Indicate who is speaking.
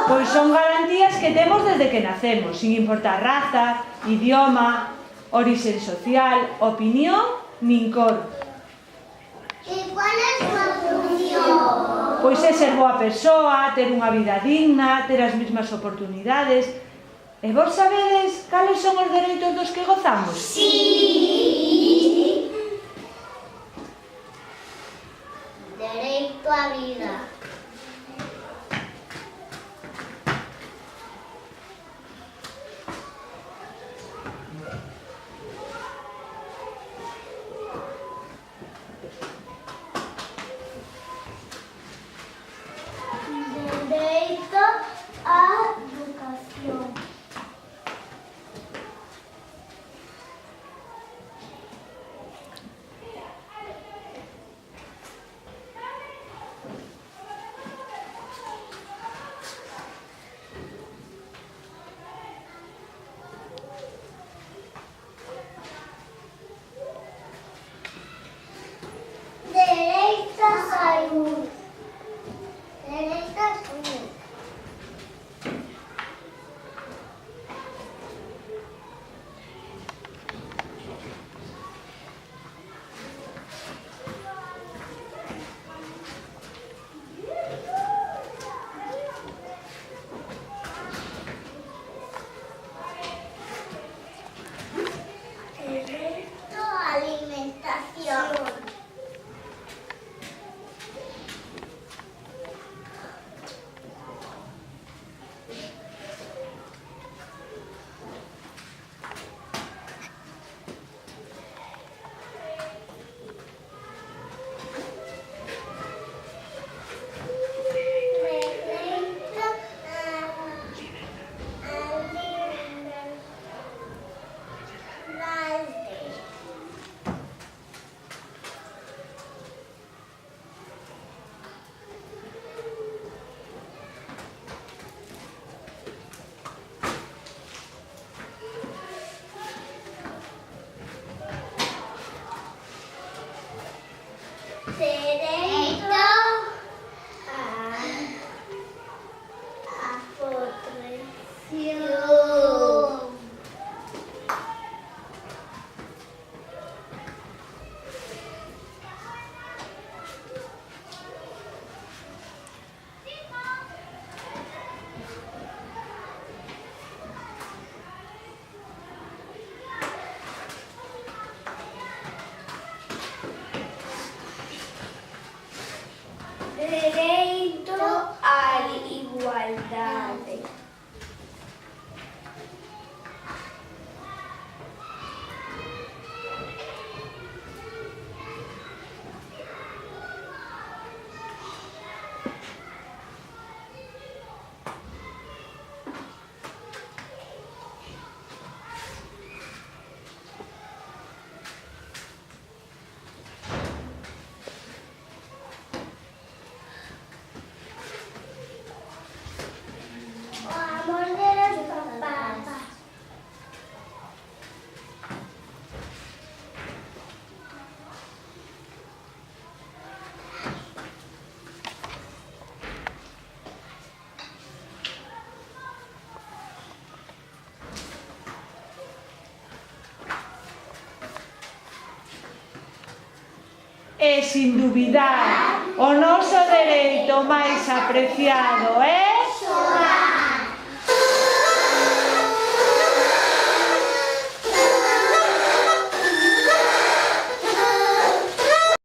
Speaker 1: Pois son garantías que temos desde que nacemos, sin importar raza, idioma, orixe social, opinión, nin cor.
Speaker 2: E cual é a súa función?
Speaker 1: Pois é ser boa persoa, ter unha vida digna, ter as mesmas oportunidades. E vos sabedes cales son os dereitos dos que gozamos?
Speaker 2: Sí. Dereito á vida. Dereito á educación. Dereito á salud. Dereito á salud. Dereito á alimentación. Dereito à proteção. Dereito à igualdade. O amor de los papás.
Speaker 1: E, sin dubidar, o noso dereito máis apreciado é